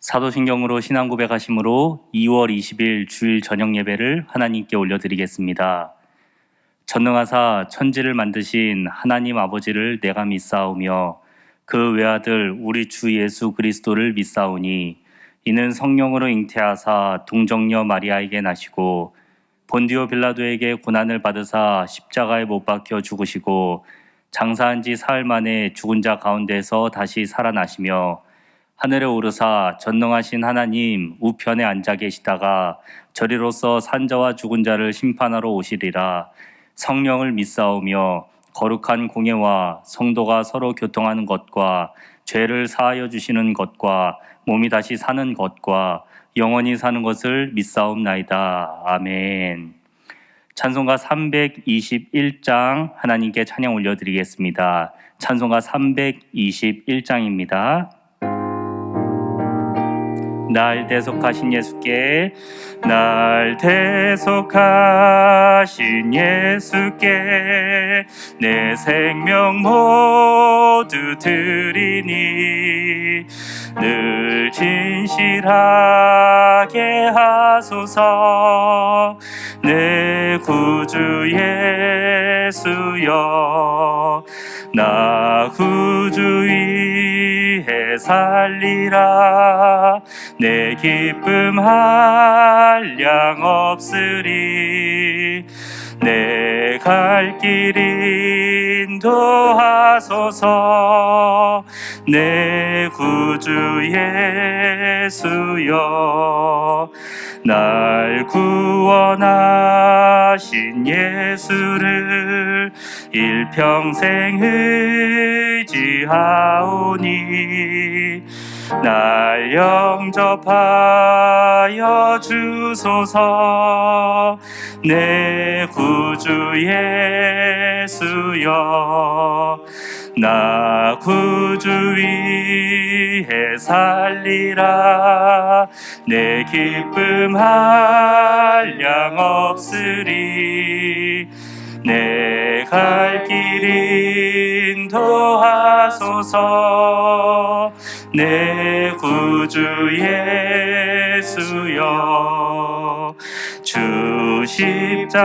사도신경으로 신앙 고백하심으로 2월 20일 주일 저녁 예배를 하나님께 올려드리겠습니다. 전능하사 천지를 만드신 하나님 아버지를 내가 믿사오며 그 외아들 우리 주 예수 그리스도를 믿사오니 이는 성령으로 잉태하사 동정녀 마리아에게 나시고 본디오 빌라도에게 고난을 받으사 십자가에 못 박혀 죽으시고 장사한 지 사흘 만에 죽은 자 가운데서 다시 살아나시며 하늘에 오르사 전능하신 하나님 우편에 앉아 계시다가 저리로서 산자와 죽은 자를 심판하러 오시리라. 성령을 믿사오며 거룩한 공예와 성도가 서로 교통하는 것과 죄를 사하여 주시는 것과 몸이 다시 사는 것과 영원히 사는 것을 믿사옵나이다. 아멘. 찬송가 321장 하나님께 찬양 올려드리겠습니다. 찬송가 321장입니다. 날 대속하신 예수께, 날 대속하신 예수께 내 생명 모두 드리니 늘 진실하게 하소서. 내 구주 예수여, 나 구주 위해 살리라. 내 기쁨 한량 없으리. 내 갈 길 인도하소서. 내 구주 예수여, 날 구원하신 예수를 일평생 의지하오니 날 영접하여 주소서. 내 구주 예수여, 나 구주 위해 살리라. 내 기쁨 한량 없으리. 내 갈 길 인도하소서. 내 구주 예수여, 주 십자가에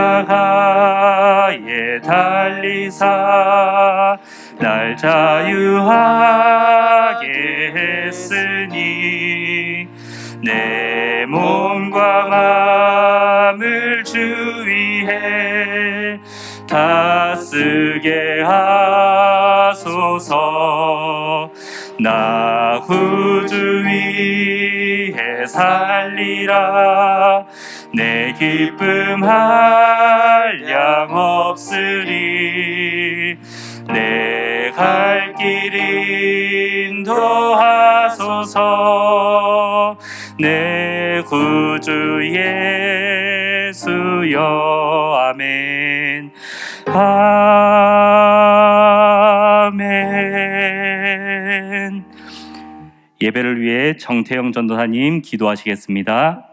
달리사 날 자유하게 했으니 내 몸과 마음을 주 위해 다 쓰게 하소서. 나 구주 위해 살리라. 내 기쁨 한량 없으리. 내 갈 길 인도하소서. 내 구주 예수여. 아멘. 아멘. 예배를 위해 정태영 전도사님 기도하시겠습니다.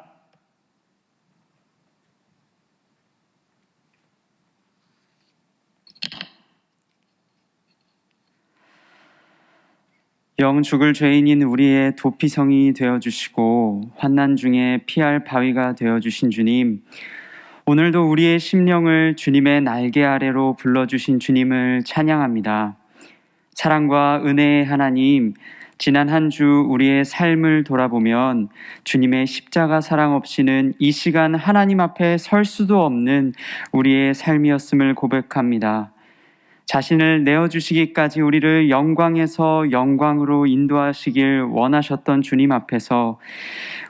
영 죽을 죄인인 우리의 도피성이 되어주시고 환난 중에 피할 바위가 되어주신 주님, 오늘도 우리의 심령을 주님의 날개 아래로 불러주신 주님을 찬양합니다. 사랑과 은혜의 하나님, 지난 한 주 우리의 삶을 돌아보면 주님의 십자가 사랑 없이는 이 시간 하나님 앞에 설 수도 없는 우리의 삶이었음을 고백합니다. 자신을 내어주시기까지 우리를 영광에서 영광으로 인도하시길 원하셨던 주님 앞에서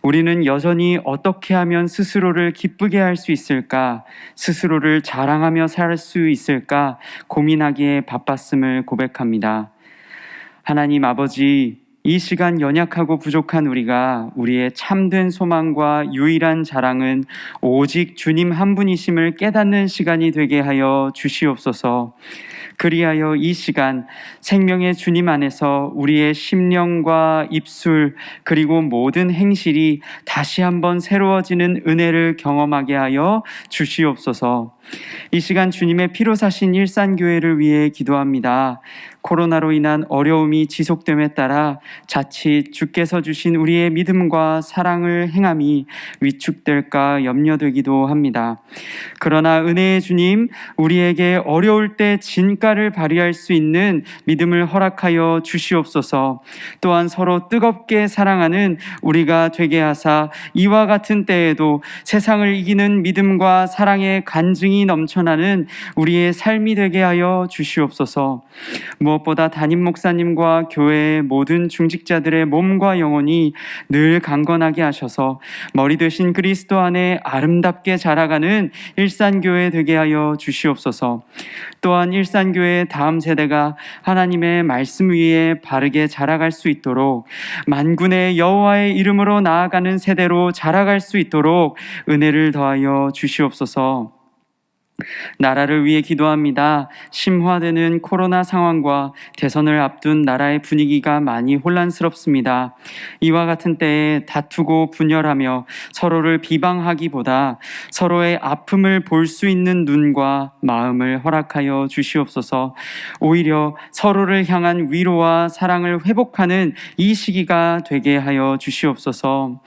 우리는 여전히 어떻게 하면 스스로를 기쁘게 할 수 있을까, 스스로를 자랑하며 살 수 있을까 고민하기에 바빴음을 고백합니다. 하나님 아버지, 이 시간 연약하고 부족한 우리가 우리의 참된 소망과 유일한 자랑은 오직 주님 한 분이심을 깨닫는 시간이 되게 하여 주시옵소서. 그리하여 이 시간 생명의 주님 안에서 우리의 심령과 입술 그리고 모든 행실이 다시 한번 새로워지는 은혜를 경험하게 하여 주시옵소서. 이 시간 주님의 피로 사신 일산교회를 위해 기도합니다. 코로나로 인한 어려움이 지속됨에 따라 자칫 주께서 주신 우리의 믿음과 사랑을 행함이 위축될까 염려되기도 합니다. 그러나 은혜의 주님, 우리에게 어려울 때 진가를 발휘할 수 있는 믿음을 허락하여 주시옵소서. 또한 서로 뜨겁게 사랑하는 우리가 되게 하사 이와 같은 때에도 세상을 이기는 믿음과 사랑의 간증이 넘쳐나는 우리의 삶이 되게 하여 주시옵소서. 무엇보다 담임 목사님과 교회의 모든 중직자들의 몸과 영혼이 늘 강건하게 하셔서 머리 되신 그리스도 안에 아름답게 자라가는 일산교회 되게 하여 주시옵소서. 또한 일산교회의 다음 세대가 하나님의 말씀 위에 바르게 자라갈 수 있도록 만군의 여호와의 이름으로 나아가는 세대로 자라갈 수 있도록 은혜를 더하여 주시옵소서. 나라를 위해 기도합니다. 심화되는 코로나 상황과 대선을 앞둔 나라의 분위기가 많이 혼란스럽습니다. 이와 같은 때에 다투고 분열하며 서로를 비방하기보다 서로의 아픔을 볼 수 있는 눈과 마음을 허락하여 주시옵소서. 오히려 서로를 향한 위로와 사랑을 회복하는 이 시기가 되게 하여 주시옵소서.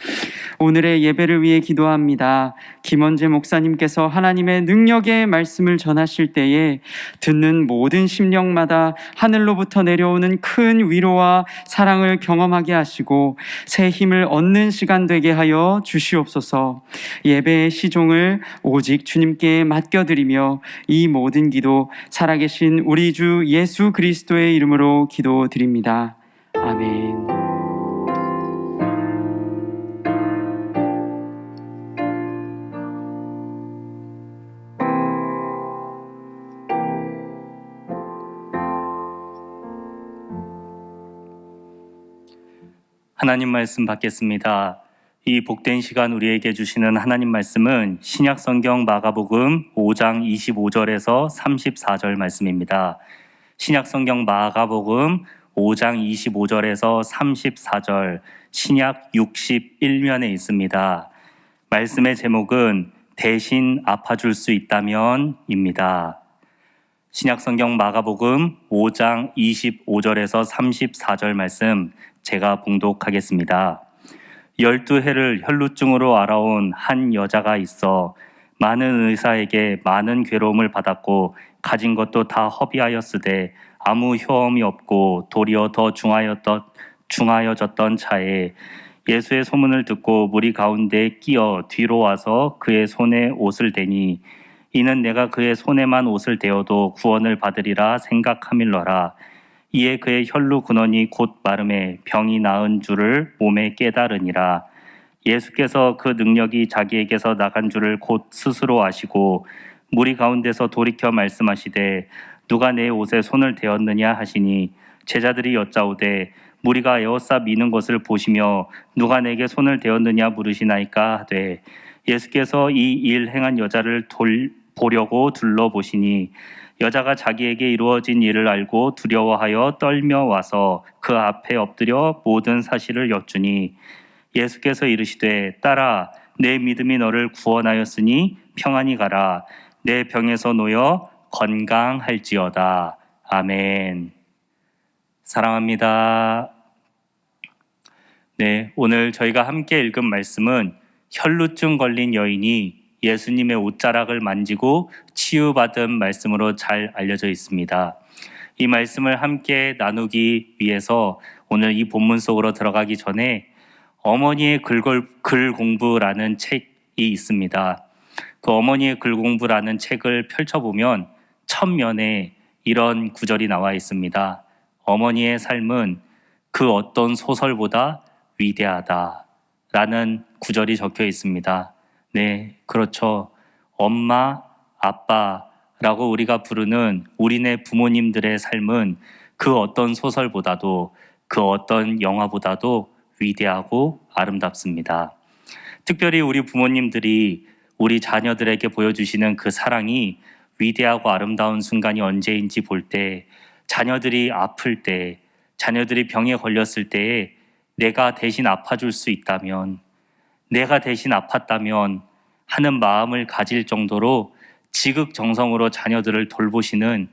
오늘의 예배를 위해 기도합니다. 김원재 목사님께서 하나님의 능력의 말씀을 전하실 때에 듣는 모든 심령마다 하늘로부터 내려오는 큰 위로와 사랑을 경험하게 하시고 새 힘을 얻는 시간 되게 하여 주시옵소서. 예배의 시종을 오직 주님께 맡겨드리며 이 모든 기도 살아계신 우리 주 예수 그리스도의 이름으로 기도드립니다. 아멘. 하나님 말씀 받겠습니다. 이 복된 시간 우리에게 주시는 하나님 말씀은 신약 성경 마가복음 5장 25절에서 34절 말씀입니다. 신약 성경 마가복음 5장 25절에서 34절 신약 61면에 있습니다. 말씀의 제목은 대신 아파줄 수 있다면입니다. 신약 성경 마가복음 5장 25절에서 34절 말씀 제가 봉독하겠습니다. 12해를 혈루증으로 앓아온 한 여자가 있어 많은 의사에게 많은 괴로움을 받았고 가진 것도 다 허비하였으되 아무 효험이 없고 도리어 더 중하여졌던 차에 예수의 소문을 듣고 무리 가운데 끼어 뒤로 와서 그의 손에 옷을 대니 이는 내가 그의 손에만 옷을 대어도 구원을 받으리라 생각함일러라. 이에 그의 혈루 근원이 곧 마름에 병이 나은 줄을 몸에 깨달으니라. 예수께서 그 능력이 자기에게서 나간 줄을 곧 스스로 아시고 무리 가운데서 돌이켜 말씀하시되 누가 내 옷에 손을 대었느냐 하시니 제자들이 여짜오되 무리가 에워싸 미는 것을 보시며 누가 내게 손을 대었느냐 물으시나이까 하되 예수께서 이 일 행한 여자를 보려고 둘러보시니 여자가 자기에게 이루어진 일을 알고 두려워하여 떨며 와서 그 앞에 엎드려 모든 사실을 여쭈니 예수께서 이르시되 딸아 내 믿음이 너를 구원하였으니 평안히 가라. 내 병에서 놓여 건강할지어다. 아멘. 사랑합니다. 네, 오늘 저희가 함께 읽은 말씀은 혈루증 걸린 여인이 예수님의 옷자락을 만지고 치유받은 말씀으로 잘 알려져 있습니다. 이 말씀을 함께 나누기 위해서 오늘 이 본문 속으로 들어가기 전에 어머니의 글 공부라는 책이 있습니다. 그 어머니의 글 공부라는 책을 펼쳐보면 첫면에 이런 구절이 나와 있습니다. 어머니의 삶은 그 어떤 소설보다 위대하다라는 구절이 적혀 있습니다. 네, 그렇죠. 엄마, 아빠라고 우리가 부르는 우리네 부모님들의 삶은 그 어떤 소설보다도 그 어떤 영화보다도 위대하고 아름답습니다. 특별히 우리 부모님들이 우리 자녀들에게 보여주시는 그 사랑이 위대하고 아름다운 순간이 언제인지 볼 때, 자녀들이 아플 때, 자녀들이 병에 걸렸을 때에 내가 대신 아파줄 수 있다면, 내가 대신 아팠다면 하는 마음을 가질 정도로 지극정성으로 자녀들을 돌보시는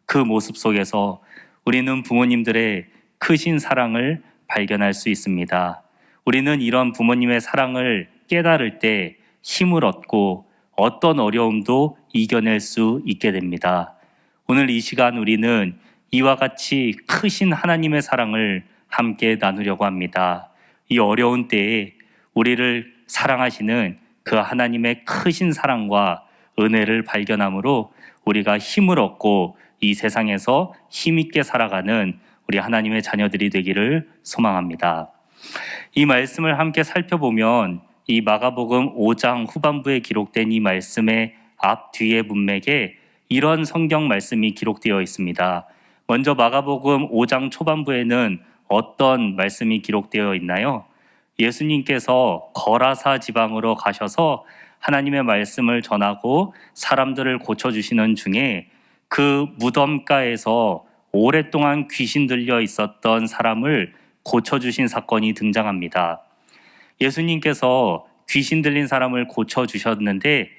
그 모습 속에서 우리는 부모님들의 크신 사랑을 발견할 수 있습니다. 우리는 이런 부모님의 사랑을 깨달을 때 힘을 얻고 어떤 어려움도 이겨낼 수 있게 됩니다. 오늘 이 시간 우리는 이와 같이 크신 하나님의 사랑을 함께 나누려고 합니다. 이 어려운 때에 우리를 사랑하시는 그 하나님의 크신 사랑과 은혜를 발견함으로 우리가 힘을 얻고 이 세상에서 힘있게 살아가는 우리 하나님의 자녀들이 되기를 소망합니다. 이 말씀을 함께 살펴보면 이 마가복음 5장 후반부에 기록된 이 말씀의 앞뒤의 문맥에 이런 성경 말씀이 기록되어 있습니다. 먼저 마가복음 5장 초반부에는 어떤 말씀이 기록되어 있나요? 예수님께서 거라사 지방으로 가셔서 하나님의 말씀을 전하고 사람들을 고쳐주시는 중에 그 무덤가에서 오랫동안 귀신 들려 있었던 사람을 고쳐주신 사건이 등장합니다. 예수님께서 귀신 들린 사람을 고쳐주셨는데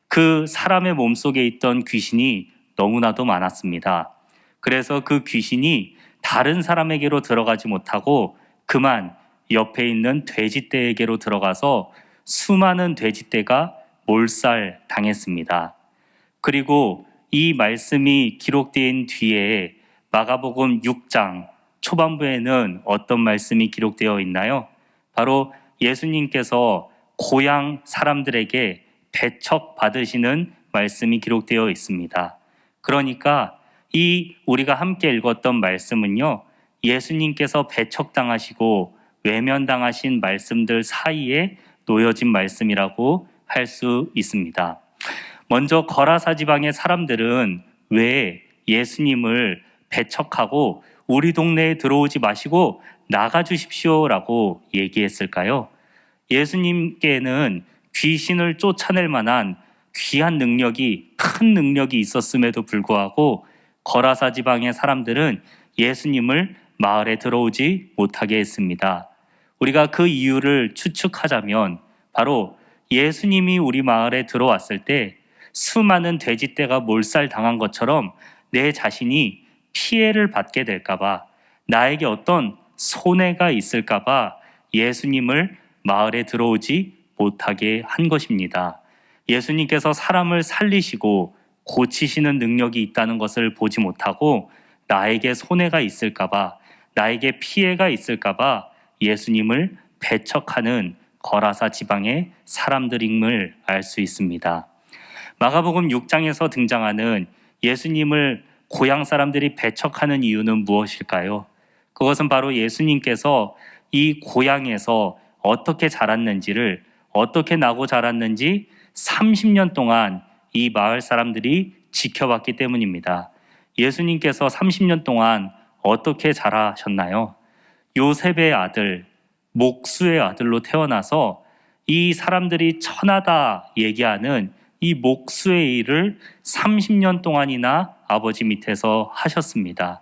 그 사람의 몸속에 있던 귀신이 너무나도 많았습니다. 그래서 그 귀신이 다른 사람에게로 들어가지 못하고 그만 옆에 있는 돼지떼에게로 들어가서 수많은 돼지떼가 몰살 당했습니다. 그리고 이 말씀이 기록된 뒤에 마가복음 6장 초반부에는 어떤 말씀이 기록되어 있나요? 바로 예수님께서 고향 사람들에게 배척 받으시는 말씀이 기록되어 있습니다. 그러니까 이 우리가 함께 읽었던 말씀은요, 예수님께서 배척당하시고 외면당하신 말씀들 사이에 놓여진 말씀이라고 할 수 있습니다. 먼저 거라사 지방의 사람들은 왜 예수님을 배척하고 우리 동네에 들어오지 마시고 나가 주십시오라고 얘기했을까요? 예수님께는 귀신을 쫓아낼 만한 귀한 능력이, 큰 능력이 있었음에도 불구하고 거라사 지방의 사람들은 예수님을 마을에 들어오지 못하게 했습니다. 우리가 그 이유를 추측하자면 바로 예수님이 우리 마을에 들어왔을 때 수많은 돼지떼가 몰살당한 것처럼 내 자신이 피해를 받게 될까봐, 나에게 어떤 손해가 있을까봐 예수님을 마을에 들어오지 못하게 한 것입니다. 예수님께서 사람을 살리시고 고치시는 능력이 있다는 것을 보지 못하고 나에게 손해가 있을까봐, 나에게 피해가 있을까봐 예수님을 배척하는 거라사 지방의 사람들임을 알 수 있습니다. 마가복음 6장에서 등장하는 예수님을 고향 사람들이 배척하는 이유는 무엇일까요? 그것은 바로 예수님께서 이 고향에서 어떻게 자랐는지를, 어떻게 나고 자랐는지 30년 동안 이 마을 사람들이 지켜봤기 때문입니다. 예수님께서 30년 동안 어떻게 자라셨나요? 요셉의 아들, 목수의 아들로 태어나서 이 사람들이 천하다 얘기하는 이 목수의 일을 30년 동안이나 아버지 밑에서 하셨습니다.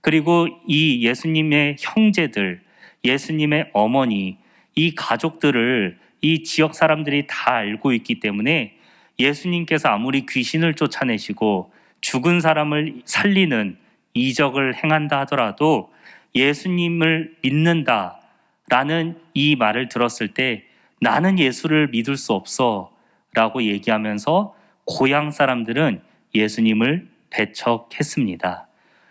그리고 이 예수님의 형제들, 예수님의 어머니, 이 가족들을 이 지역 사람들이 다 알고 있기 때문에 예수님께서 아무리 귀신을 쫓아내시고 죽은 사람을 살리는 이적을 행한다 하더라도 예수님을 믿는다라는 이 말을 들었을 때 나는 예수를 믿을 수 없어 라고 얘기하면서 고향 사람들은 예수님을 배척했습니다.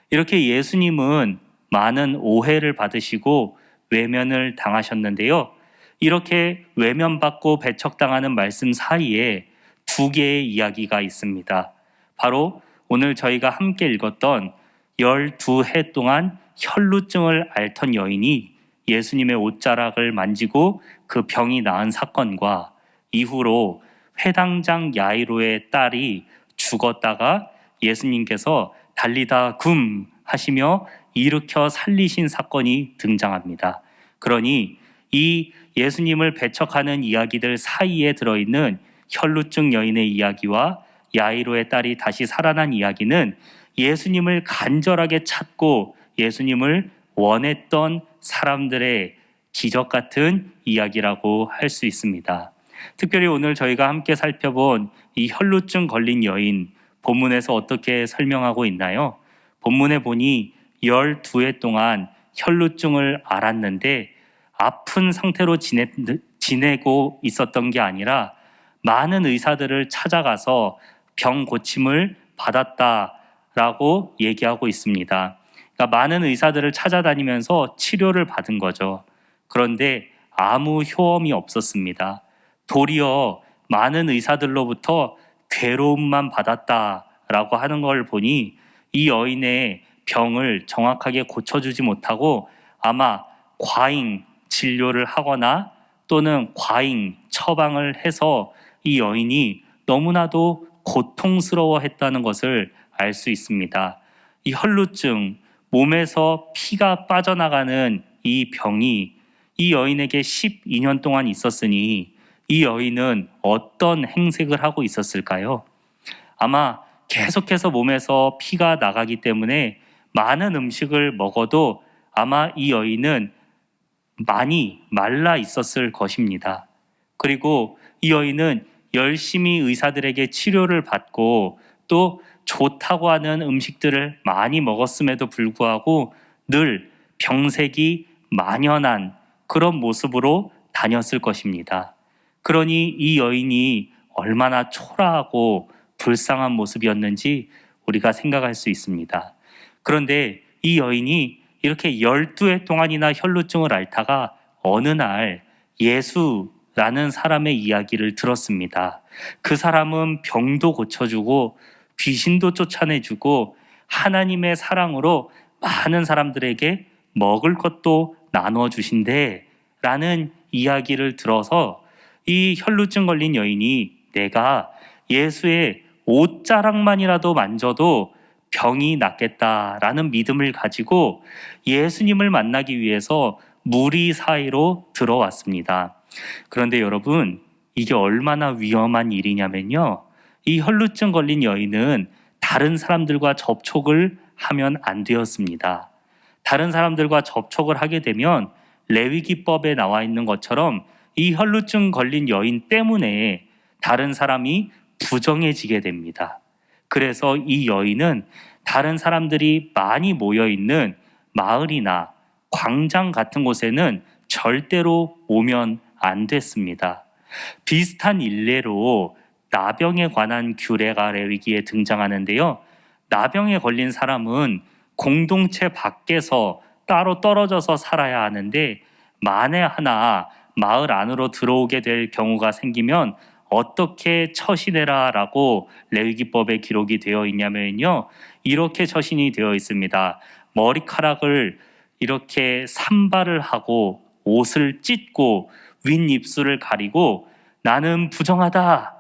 이렇게 예수님은 많은 오해를 받으시고 외면을 당하셨는데요. 이렇게 외면받고 배척당하는 말씀 사이에 두 개의 이야기가 있습니다. 바로 오늘 저희가 함께 읽었던 12해 동안 혈루증을 앓던 여인이 예수님의 옷자락을 만지고 그 병이 나은 사건과 이후로 회당장 야이로의 딸이 죽었다가 예수님께서 달리다 굼 하시며 일으켜 살리신 사건이 등장합니다. 그러니 이 예수님을 배척하는 이야기들 사이에 들어있는 혈루증 여인의 이야기와 야이로의 딸이 다시 살아난 이야기는 예수님을 간절하게 찾고 예수님을 원했던 사람들의 기적 같은 이야기라고 할 수 있습니다. 특별히 오늘 저희가 함께 살펴본 이 혈루증 걸린 여인, 본문에서 어떻게 설명하고 있나요? 본문에 보니 12해 동안 혈루증을 앓았는데 아픈 상태로 지내고 있었던 게 아니라 많은 의사들을 찾아가서 병 고침을 받았다라고 얘기하고 있습니다. 그러니까 많은 의사들을 찾아다니면서 치료를 받은 거죠. 그런데 아무 효험이 없었습니다. 도리어 많은 의사들로부터 괴로움만 받았다라고 하는 걸 보니 이 여인의 병을 정확하게 고쳐주지 못하고 아마 과잉 진료를 하거나 또는 과잉 처방을 해서 이 여인이 너무나도 고통스러워했다는 것을 알 수 있습니다. 이 혈루증, 몸에서 피가 빠져나가는 이 병이 이 여인에게 12년 동안 있었으니 이 여인은 어떤 행색을 하고 있었을까요? 아마 계속해서 몸에서 피가 나가기 때문에 많은 음식을 먹어도 아마 이 여인은 많이 말라 있었을 것입니다. 그리고 이 여인은 열심히 의사들에게 치료를 받고 또 좋다고 하는 음식들을 많이 먹었음에도 불구하고 늘 병색이 만연한 그런 모습으로 다녔을 것입니다. 그러니 이 여인이 얼마나 초라하고 불쌍한 모습이었는지 우리가 생각할 수 있습니다. 그런데 이 여인이 이렇게 12해 동안이나 혈루증을 앓다가 어느 날 예수라는 사람의 이야기를 들었습니다. 그 사람은 병도 고쳐주고 귀신도 쫓아내주고 하나님의 사랑으로 많은 사람들에게 먹을 것도 나누어 주신대 라는 이야기를 들어서 이 혈루증 걸린 여인이 내가 예수의 옷자락만이라도 만져도 병이 낫겠다라는 믿음을 가지고 예수님을 만나기 위해서 무리 사이로 들어왔습니다. 그런데 여러분, 이게 얼마나 위험한 일이냐면요. 이 혈루증 걸린 여인은 다른 사람들과 접촉을 하면 안 되었습니다. 다른 사람들과 접촉을 하게 되면 레위기법에 나와 있는 것처럼 이 혈루증 걸린 여인 때문에 다른 사람이 부정해지게 됩니다. 그래서 이 여인은 다른 사람들이 많이 모여 있는 마을이나 광장 같은 곳에는 절대로 오면 안 됐습니다. 비슷한 일례로 나병에 관한 규례가 레위기에 등장하는데요. 나병에 걸린 사람은 공동체 밖에서 따로 떨어져서 살아야 하는데 만에 하나 마을 안으로 들어오게 될 경우가 생기면 어떻게 처신해라 라고 레위기법에 기록이 되어 있냐면요. 이렇게 처신이 되어 있습니다. 머리카락을 이렇게 산발을 하고 옷을 찢고 윗입술을 가리고 나는 부정하다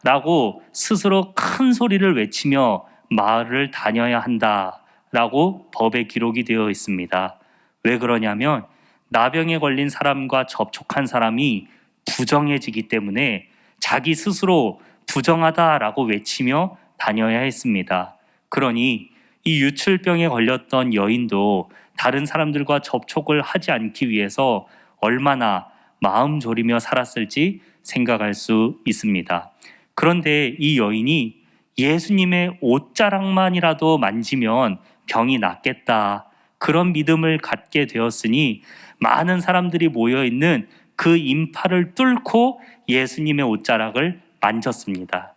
라고 스스로 큰 소리를 외치며 마을을 다녀야 한다 라고 법에 기록이 되어 있습니다. 왜 그러냐면 나병에 걸린 사람과 접촉한 사람이 부정해지기 때문에 자기 스스로 부정하다라고 외치며 다녀야 했습니다. 그러니 이 유출병에 걸렸던 여인도 다른 사람들과 접촉을 하지 않기 위해서 얼마나 마음 졸이며 살았을지 생각할 수 있습니다. 그런데 이 여인이 예수님의 옷자락만이라도 만지면 병이 낫겠다. 그런 믿음을 갖게 되었으니 많은 사람들이 모여있는 그 인파를 뚫고 예수님의 옷자락을 만졌습니다.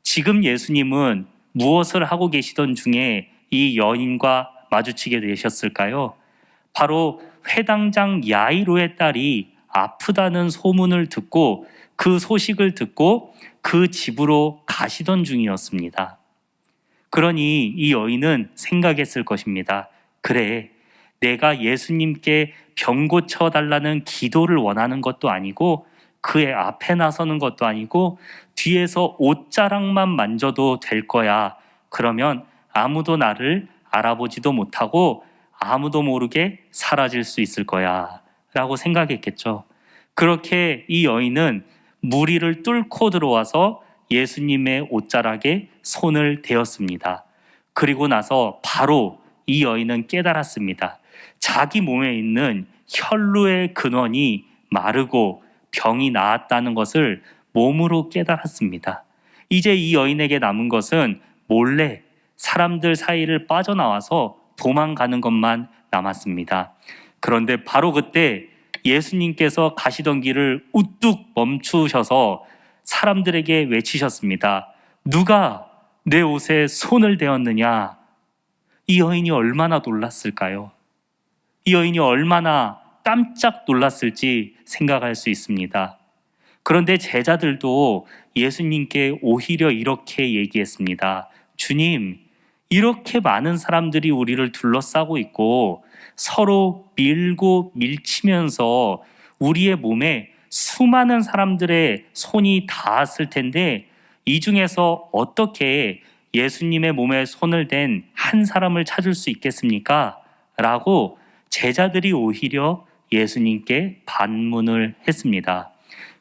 지금 예수님은 무엇을 하고 계시던 중에 이 여인과 마주치게 되셨을까요? 바로 회당장 야이로의 딸이 아프다는 소문을 듣고 그 소식을 듣고 그 집으로 가시던 중이었습니다. 그러니 이 여인은 생각했을 것입니다. 그래, 내가 예수님께 병 고쳐달라는 기도를 원하는 것도 아니고 그의 앞에 나서는 것도 아니고 뒤에서 옷자락만 만져도 될 거야. 그러면 아무도 나를 알아보지도 못하고 아무도 모르게 사라질 수 있을 거야 라고 생각했겠죠. 그렇게 이 여인은 무리를 뚫고 들어와서 예수님의 옷자락에 손을 대었습니다. 그리고 나서 바로 이 여인은 깨달았습니다. 자기 몸에 있는 혈루의 근원이 마르고 병이 나았다는 것을 몸으로 깨달았습니다. 이제 이 여인에게 남은 것은 몰래 사람들 사이를 빠져나와서 도망가는 것만 남았습니다. 그런데 바로 그때 예수님께서 가시던 길을 우뚝 멈추셔서 사람들에게 외치셨습니다. 누가 내 옷에 손을 대었느냐? 이 여인이 얼마나 놀랐을까요? 이 여인이 얼마나 깜짝 놀랐을지 생각할 수 있습니다. 그런데 제자들도 예수님께 오히려 이렇게 얘기했습니다. 주님, 이렇게 많은 사람들이 우리를 둘러싸고 있고 서로 밀고 밀치면서 우리의 몸에 수많은 사람들의 손이 닿았을 텐데 이 중에서 어떻게 예수님의 몸에 손을 댄 한 사람을 찾을 수 있겠습니까? 라고 제자들이 오히려 예수님께 반문을 했습니다.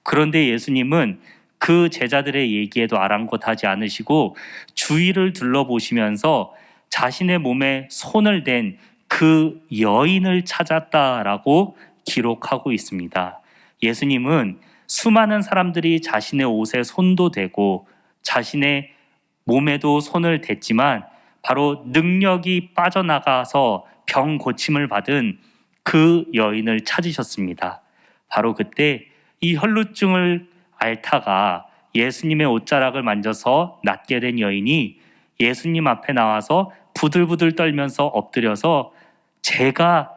그런데 예수님은 그 제자들의 얘기에도 아랑곳하지 않으시고 주위를 둘러보시면서 자신의 몸에 손을 댄 그 여인을 찾았다라고 기록하고 있습니다. 예수님은 수많은 사람들이 자신의 옷에 손도 대고 자신의 몸에도 손을 댔지만 바로 능력이 빠져나가서 병 고침을 받은 그 여인을 찾으셨습니다. 바로 그때 이 혈루증을 앓다가 예수님의 옷자락을 만져서 낫게 된 여인이 예수님 앞에 나와서 부들부들 떨면서 엎드려서 제가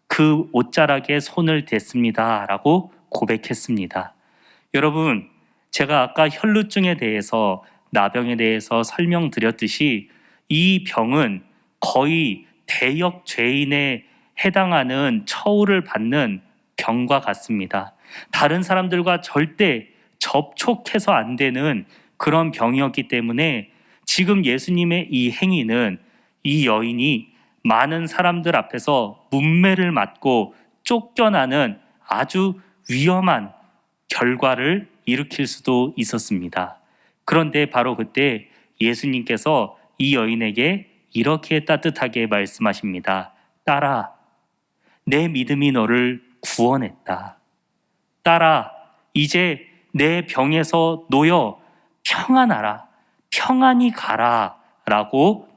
그 옷자락에 손을 댔습니다 라고 고백했습니다. 여러분, 제가 아까 혈루증에 대해서 나병에 대해서 설명드렸듯이 이 병은 거의 대역 죄인에 해당하는 처우를 받는 병과 같습니다. 다른 사람들과 절대 접촉해서 안 되는 그런 병이었기 때문에 지금 예수님의 이 행위는 이 여인이 많은 사람들 앞에서 문매를 맞고 쫓겨나는 아주 위험한 결과를 일으킬 수도 있었습니다. 그런데 바로 그때 예수님께서 이 여인에게 이렇게 따뜻하게 말씀하십니다. 딸아, 내 믿음이 너를 구원했다. 딸아, 이제 내 병에서 놓여 평안하라, 평안히 가라 라고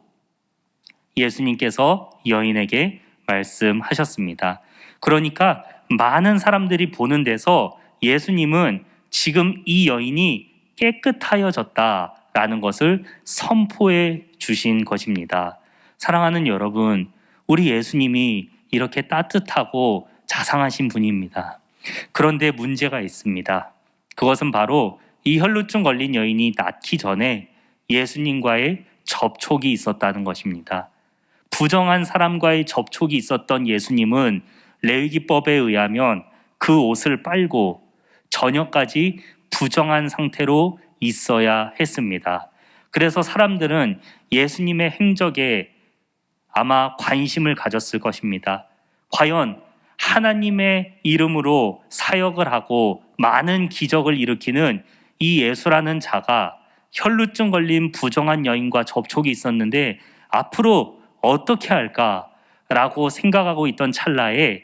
예수님께서 여인에게 말씀하셨습니다. 그러니까 많은 사람들이 보는 데서 예수님은 지금 이 여인이 깨끗하여졌다라는 것을 선포해 주신 것입니다. 사랑하는 여러분, 우리 예수님이 이렇게 따뜻하고 자상하신 분입니다. 그런데 문제가 있습니다. 그것은 바로 이 혈루증 걸린 여인이 낫기 전에 예수님과의 접촉이 있었다는 것입니다. 부정한 사람과의 접촉이 있었던 예수님은 레위기법에 의하면 그 옷을 빨고 저녁까지 부정한 상태로 있어야 했습니다. 그래서 사람들은 예수님의 행적에 아마 관심을 가졌을 것입니다. 과연 하나님의 이름으로 사역을 하고 많은 기적을 일으키는 이 예수라는 자가 혈루증 걸린 부정한 여인과 접촉이 있었는데 앞으로 어떻게 할까라고 생각하고 있던 찰나에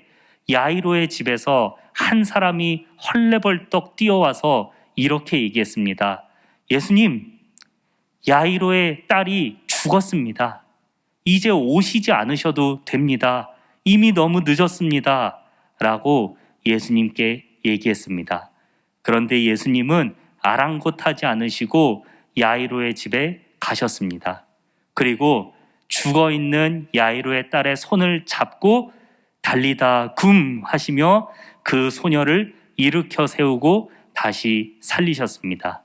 야이로의 집에서 한 사람이 헐레벌떡 뛰어와서 이렇게 얘기했습니다. 예수님, 야이로의 딸이 죽었습니다. 이제 오시지 않으셔도 됩니다. 이미 너무 늦었습니다. 라고 예수님께 얘기했습니다. 그런데 예수님은 아랑곳하지 않으시고 야이로의 집에 가셨습니다. 그리고 죽어있는 야이로의 딸의 손을 잡고 달리다 굼 하시며 그 소녀를 일으켜 세우고 다시 살리셨습니다.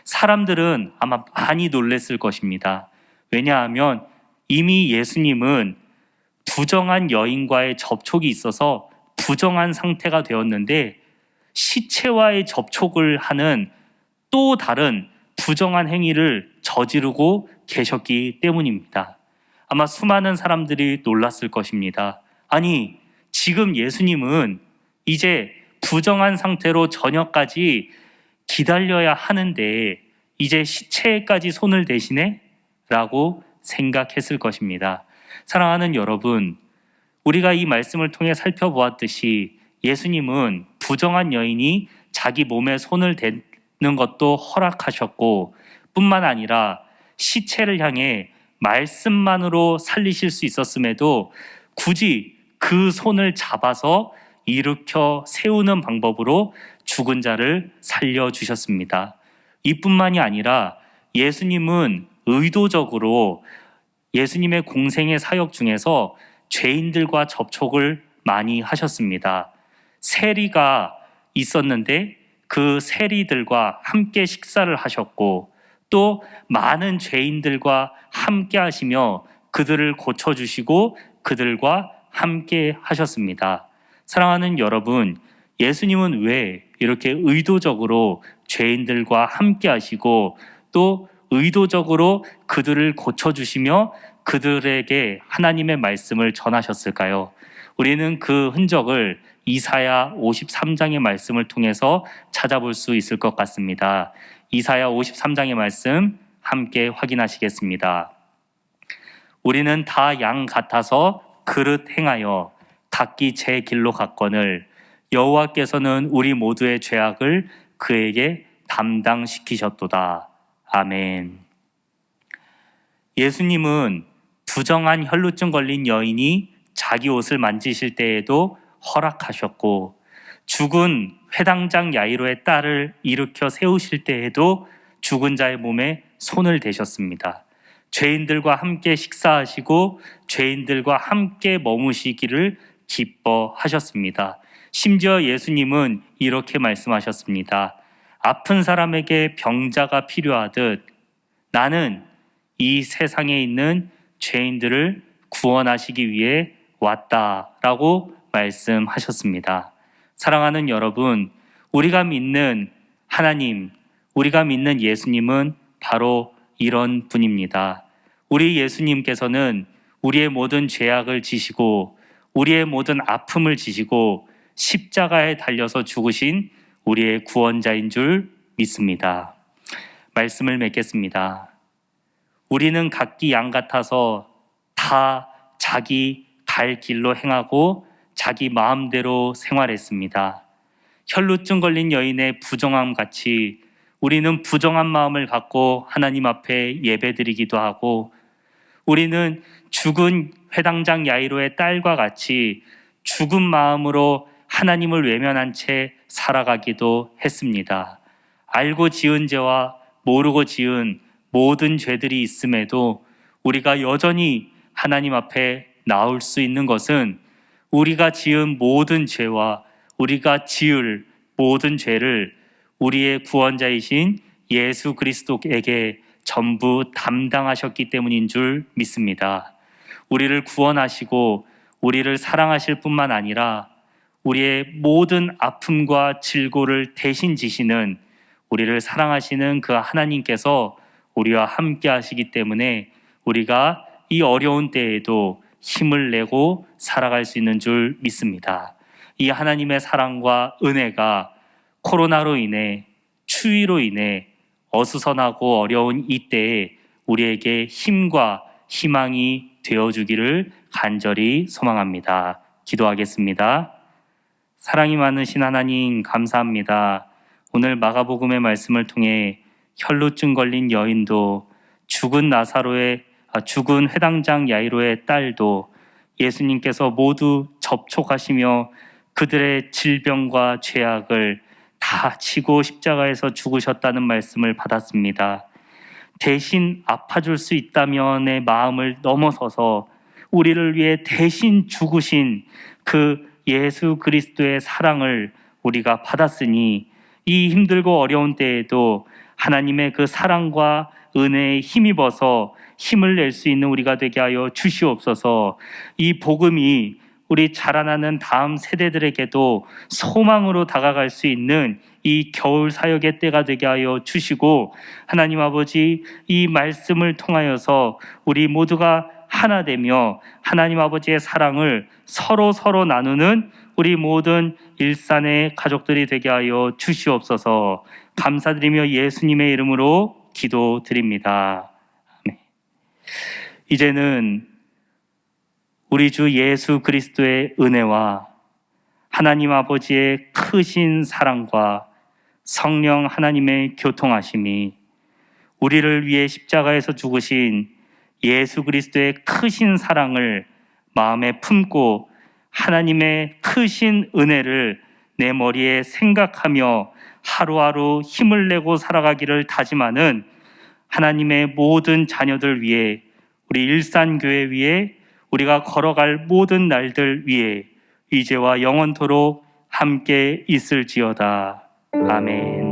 사람들은 아마 많이 놀랐을 것입니다. 왜냐하면 이미 예수님은 부정한 여인과의 접촉이 있어서 부정한 상태가 되었는데 시체와의 접촉을 하는 또 다른 부정한 행위를 저지르고 계셨기 때문입니다. 아마 수많은 사람들이 놀랐을 것입니다. 아니, 지금 예수님은 이제 부정한 상태로 저녁까지 기다려야 하는데 이제 시체까지 손을 대시네? 라고 생각했을 것입니다. 사랑하는 여러분, 우리가 이 말씀을 통해 살펴보았듯이 예수님은 부정한 여인이 자기 몸에 손을 대는 것도 허락하셨고 뿐만 아니라 시체를 향해 말씀만으로 살리실 수 있었음에도 굳이 그 손을 잡아서 일으켜 세우는 방법으로 죽은 자를 살려주셨습니다. 이뿐만이 아니라 예수님은 의도적으로 예수님의 공생의 사역 중에서 죄인들과 접촉을 많이 하셨습니다. 세리가 있었는데 그 세리들과 함께 식사를 하셨고 또 많은 죄인들과 함께 하시며 그들을 고쳐주시고 그들과 함께 하셨습니다. 사랑하는 여러분, 예수님은 왜 이렇게 의도적으로 죄인들과 함께 하시고 또 의도적으로 그들을 고쳐주시며 그들에게 하나님의 말씀을 전하셨을까요? 우리는 그 흔적을 이사야 53장의 말씀을 통해서 찾아볼 수 있을 것 같습니다. 이사야 53장의 말씀 함께 확인하시겠습니다. 우리는 다 양 같아서 그릇 행하여 각기 제 길로 갔거늘 여호와께서는 우리 모두의 죄악을 그에게 담당시키셨도다. 아멘. 예수님은 부정한 혈루증 걸린 여인이 자기 옷을 만지실 때에도 허락하셨고 죽은 회당장 야이로의 딸을 일으켜 세우실 때에도 죽은 자의 몸에 손을 대셨습니다. 죄인들과 함께 식사하시고 죄인들과 함께 머무시기를 기뻐하셨습니다. 심지어 예수님은 이렇게 말씀하셨습니다. 아픈 사람에게 병자가 필요하듯 나는 이 세상에 있는 죄인들을 구원하시기 위해 왔다라고 말씀하셨습니다. 사랑하는 여러분, 우리가 믿는 하나님, 우리가 믿는 예수님은 바로 이런 분입니다. 우리 예수님께서는 우리의 모든 죄악을 지시고 우리의 모든 아픔을 지시고 십자가에 달려서 죽으신 우리의 구원자인 줄 믿습니다. 말씀을 맺겠습니다. 우리는 각기 양 같아서 다 자기 갈 길로 행하고 자기 마음대로 생활했습니다. 혈루증 걸린 여인의 부정함 같이 우리는 부정한 마음을 갖고 하나님 앞에 예배드리기도 하고 우리는 죽은 회당장 야이로의 딸과 같이 죽은 마음으로 하나님을 외면한 채 살아가기도 했습니다. 알고 지은 죄와 모르고 지은 모든 죄들이 있음에도 우리가 여전히 하나님 앞에 나올 수 있는 것은 우리가 지은 모든 죄와 우리가 지을 모든 죄를 우리의 구원자이신 예수 그리스도에게 전부 담당하셨기 때문인 줄 믿습니다. 우리를 구원하시고 우리를 사랑하실 뿐만 아니라 우리의 모든 아픔과 질고를 대신 지시는 우리를 사랑하시는 그 하나님께서 우리와 함께 하시기 때문에 우리가 이 어려운 때에도 힘을 내고 살아갈 수 있는 줄 믿습니다. 이 하나님의 사랑과 은혜가 코로나로 인해 추위로 인해 어수선하고 어려운 이때에 우리에게 힘과 희망이 되어주기를 간절히 소망합니다. 기도하겠습니다. 사랑이 많으신 하나님 감사합니다. 오늘 마가복음의 말씀을 통해 혈루증 걸린 여인도 죽은 회당장 야이로의 딸도 예수님께서 모두 접촉하시며 그들의 질병과 죄악을 다 지고 십자가에서 죽으셨다는 말씀을 받았습니다. 대신 아파줄 수 있다면의 마음을 넘어서서 우리를 위해 대신 죽으신 그 예수 그리스도의 사랑을 우리가 받았으니 이 힘들고 어려운 때에도 하나님의 그 사랑과 은혜에 힘입어서 힘을 낼 수 있는 우리가 되게 하여 주시옵소서. 이 복음이 우리 자라나는 다음 세대들에게도 소망으로 다가갈 수 있는 이 겨울 사역의 때가 되게 하여 주시고 하나님 아버지 이 말씀을 통하여서 우리 모두가 하나 되며 하나님 아버지의 사랑을 서로 나누는 우리 모든 일산의 가족들이 되게 하여 주시옵소서. 감사드리며 예수님의 이름으로 기도드립니다. 아멘. 이제는 우리 주 예수 그리스도의 은혜와 하나님 아버지의 크신 사랑과 성령 하나님의 교통하심이 우리를 위해 십자가에서 죽으신 예수 그리스도의 크신 사랑을 마음에 품고 하나님의 크신 은혜를 내 머리에 생각하며 하루하루 힘을 내고 살아가기를 다짐하는 하나님의 모든 자녀들 위해, 우리 일산교회 위에, 우리가 걸어갈 모든 날들 위에 이제와 영원토록 함께 있을지어다. 아멘.